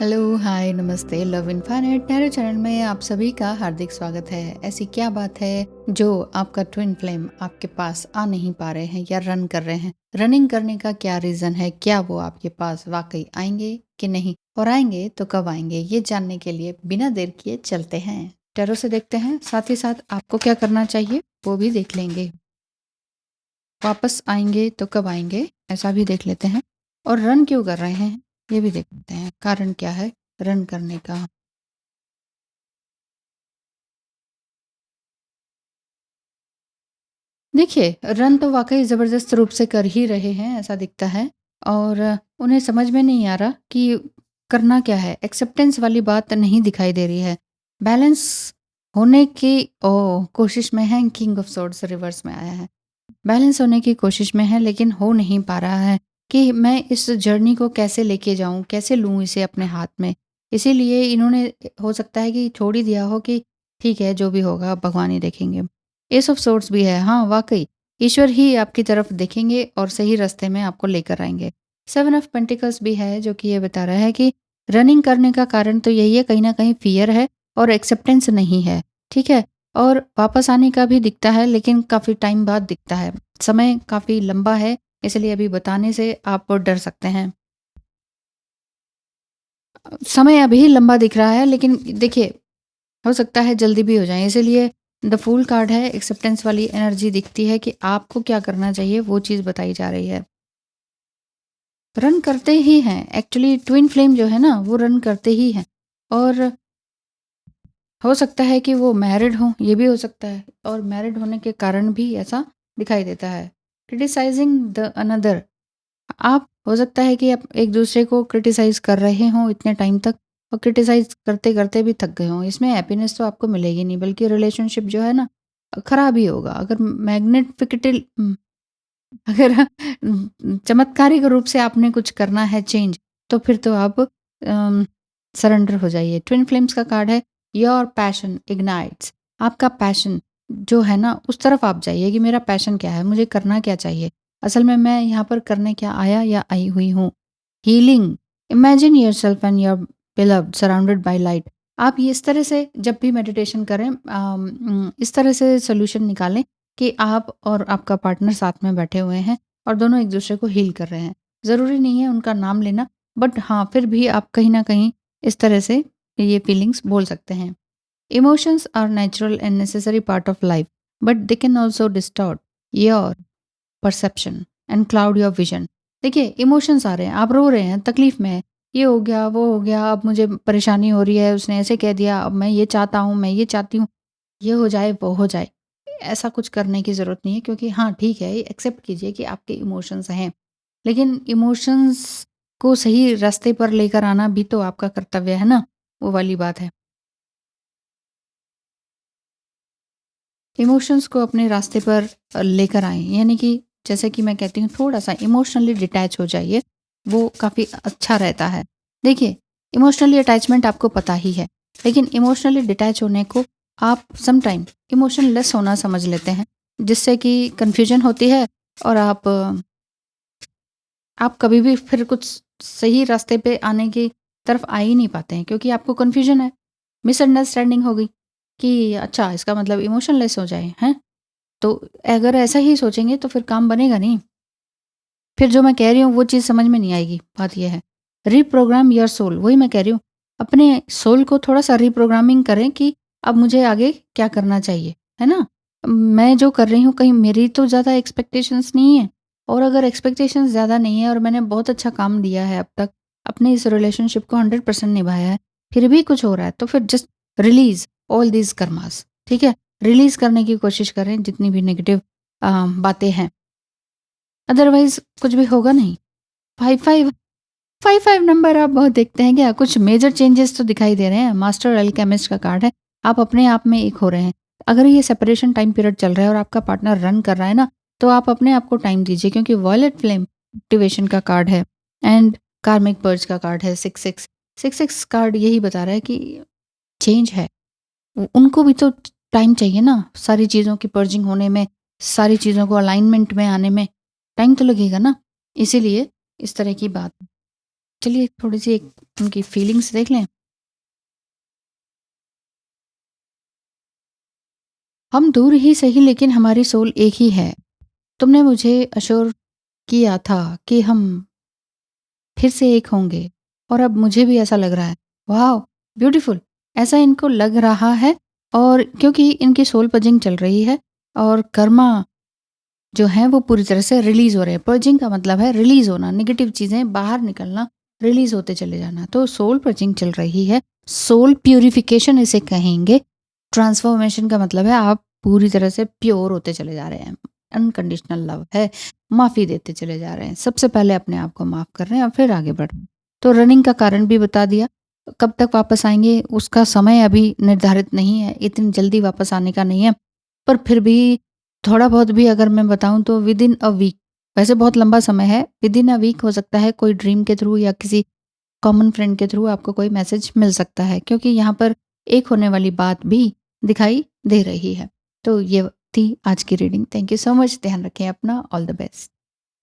Hello, हाय, नमस्ते, love infinite tarot channel में आप सभी का हार्दिक स्वागत है। ऐसी क्या बात है जो आपका ट्विन फ्लेम आपके पास आ नहीं पा रहे हैं या रन कर रहे हैं? रनिंग करने का क्या रीज़न है? क्या वो आपके पास वाक़ई आएँगे कि नहीं? और आएँगे तो कब आएँगे? ये जानने के लिए बिना देर किए चलते हैं। टैरो से देखते हैं, साथ ही साथ आपको क्या करना चाहिए वो भी देख लेंगे। वापस आएँगे तो कब आएँगे? ऐसा भी देख लेते हैं। और रन क्यों कर रहे हैं? ये भी देख लेते हैं। कारण क्या है रन करने का? देखिए, रन तो वाक़ई ज़बरदस्त रूप से कर ही रहे हैं, ऐसा दिखता है। और उन्हें समझ में नहीं आ रहा कि करना क्या है? एक्सेप्टेंस वाली बात नहीं दिखाई दे रही है। बैलेंस होने की कोशिश में हैं, किंग ऑफ सोर्ड्स रिवर्स में आया है। बैलेंस होने की कोशिश में है लेकिन हो नहीं पा रहा है कि मैं इस जर्नी को कैसे लेके जाऊँ, कैसे लूँ इसे अपने हाथ में। इसीलिए इन्होंने हो सकता है कि छोड़ ही दिया हो कि ठीक है, जो भी होगा भगवान ही देखेंगे। एस ऑफ सोर्ड्स भी है, हाँ, वाक़ई ईश्वर ही आपकी तरफ देखेंगे और सही रास्ते में आपको लेकर आएँगे। सेवन ऑफ पेंटिकल्स भी है जो कि ये बता रहा है कि रनिंग करने का कारण तो यही है, कहीं न कहीं फ़ियर है और एक्सेप्टेंस नहीं है, ठीक है? और वापस आने का भी दिखता है लेकिन काफ़ी टाइम बाद दिखता है। समय काफ़ी लंबा है, इसलिए अभी बताने से आप डर सकते हैं। समय अभी लंबा दिख रहा है लेकिन देखिए, हो सकता है जल्दी भी हो जाए, इसीलिए द फूल कार्ड है, एक्सेप्टेंस वाली एनर्जी दिखती है कि आपको क्या करना चाहिए वो चीज़ बताई जा रही है। रन करते ही हैं, एक्चुअली ट्विन फ्लेम जो है ना वो रन करते ही हैं। और हो सकता है कि वो मैरिड हों, ये भी हो सकता है, और मैरिड होने के कारण भी ऐसा दिखाई देता है। क्रिटिसाइजिंग द अनदर, आप हो सकता है कि आप एक दूसरे को क्रिटिसाइज कर रहे हों इतने टाइम तक और क्रिटिसाइज करते करते भी थक गए हों। इसमें हैप्पीनेस तो आपको मिलेगी नहीं, बल्कि रिलेशनशिप जो है ना खराब ही होगा। अगर मैग्नेटिकल अगर चमत्कारिक रूप से आपने कुछ करना है चेंज, तो फिर तो आप सरेंडर हो जाइए। ट्विन फ्लेम्स का कार्ड है, योर पैशन इग्नाइट्स। आपका पैशन जो है ना उस तरफ आप जाइए कि मेरा पैशन क्या है, मुझे करना क्या चाहिए, असल में मैं यहाँ पर करने क्या आया या आई हुई हूँ। Healing, imagine yourself and your beloved surrounded by light. आप ये इस तरह से जब भी मेडिटेशन करें, इस तरह से सोल्यूशन निकालें कि आप और आपका पार्टनर साथ में बैठे हुए हैं और दोनों एक दूसरे को हील कर रहे हैं। ज़रूरी नहीं है उनका नाम लेना, बट हाँ, फिर भी आप कहीं न कहीं इस तरह से ये फीलिंग्स बोल सकते हैं। Emotions are natural and necessary part of life, but they can also distort your perception and cloud your vision. देखिए, इमोशंस आ रहे हैं, आप रो रहे हैं, तकलीफ में है, ये हो गया, वो हो गया, अब मुझे परेशानी हो रही है, उसने ऐसे कह दिया, अब मैं ये चाहता हूँ, मैं ये चाहती हूँ, ये हो जाए, वो हो जाए। ऐसा कुछ करने की ज़रूरत नहीं है, क्योंकि हाँ, ठीक है, एक्सेप्ट कीजिए कि आपके इमोशंस हैं। लेकिन इमोशंस को सही रास्ते पर लेकर आना भी तो आपका कर्तव्य है ना, वो वाली बात है। इमोशंस को अपने रास्ते पर लेकर आएँ, यानी कि जैसे कि मैं कहती हूँ थोड़ा-सा इमोशनली डिटैच हो जाइए, वो काफ़ी अच्छा रहता है। देखिए, इमोशनली अटैचमेंट आपको पता ही है, लेकिन इमोशनली डिटैच होने को आप सम टाइम इमोशनलेस होना समझ लेते हैं, जिससे कि कन्फ्यूजन होती है और आप कभी भी फिर कुछ सही रास्ते पे आने की तरफ आ ही नहीं पाते हैं, क्योंकि आपको कन्फ्यूजन है, मिसअंडरस्टैंडिंग हो गई कि अच्छा, इसका मतलब इमोशनलेस हो जाए, हैं? तो अगर ऐसा ही सोचेंगे तो फिर काम बनेगा नहीं। फिर जो मैं कह रही हूँ वो चीज़ समझ में नहीं आएगी, बात ये है। रीप्रोग्राम योर सोल, वही मैं कह रही हूँ। अपने सोल को थोड़ा-सा रीप्रोग्रामिंग करें कि अब मुझे आगे क्या करना चाहिए, है ना? मैं जो कर रही हूँ कहीं मेरी तो ज़्यादा एक्सपेक्टेशंस नहीं है, और अगर एक्सपेक्टेशंस ज़्यादा नहीं है और मैंने बहुत अच्छा काम दिया है अब तक, अपने इस रिलेशनशिप को 100% निभाया है, फिर भी कुछ हो रहा है तो फिर just release all these karmas, ठीक है? रिलीज़ करने की कोशिश करें जितनी भी नेगेटिव बातें हैं। अदरवाइज़ कुछ भी होगा नहीं। 55 55 नंबर आप बहुत देखते हैं क्या? कुछ मेजर चेंजेस तो दिखाई दे रहे हैं। मास्टर अल्केमिस्ट का कार्ड है। आप अपने आप में एक हो रहे हैं। अगर ये सेपरेशन टाइम पीरियड चल रहा है और आपका पार्टनर रन कर रहा है ना, तो आप अपने आप को टाइम दीजिए, क्योंकि वॉयलेट फ्लेम एक्टिवेशन का कार्ड है एंड कार्मिक पर्ज का कार्ड है 66। 66 कार्ड यही बता रहा है कि चेंज है। उनको भी तो टाइम चाहिए ना, सारी चीज़ों की पर्जिंग होने में, सारी चीज़ों को अलाइनमेंट में आने में टाइम तो लगेगा ना। इसीलिए इस तरह की बात। चलिए थोड़ी-सी एक उनकी फीलिंग्स देख लें। हम दूर ही सही लेकिन हमारी सोल एक ही है। तुमने मुझे अश्योर किया था कि हम फिर से एक होंगे और अब मुझे भी ऐसा लग रहा है। वॉव! ब्यूटीफुल। ऐसा इनको लग रहा है और क्योंकि इनकी सोल पर्जिंग चल रही है और कर्मा जो हैं वो पूरी तरह से रिलीज़ हो रहे हैं। पर्जिंग का मतलब है रिलीज़ होना, नेगेटिव चीज़ें बाहर निकलना, रिलीज़ होते चले जाना। तो सोल पर्जिंग चल रही है, सोल प्यूरिफिकेशन इसे कहेंगे। ट्रांसफॉर्मेशन का मतलब है आप पूरी तरह से प्योर होते चले जा रहे हैं। अनकंडीशनल लव है, माफ़ी देते चले जा रहे हैं। सबसे पहले अपने आप को माफ़ कर रहे हैं और फिर आगे बढ़ रहे हैं। तो रनिंग का कारण भी बता दिया, कब तक वापस आएँगे उसका समय अभी निर्धारित नहीं है, इतनी जल्दी वापस आने का नहीं है। पर फिर भी थोड़ा बहुत भी अगर मैं बताऊँ तो विदिन अ वीक, वैसे बहुत लंबा समय है, विदिन अ वीक हो सकता है कोई ड्रीम के थ्रू या किसी कॉमन फ्रेंड के थ्रू आपको कोई मैसेज मिल सकता है क्योंकि यहाँ पर एक होने वाली बात भी दिखाई दे रही है। तो ये थी आज की reading. Thank you so much. ध्यान रखें अपना। All the best.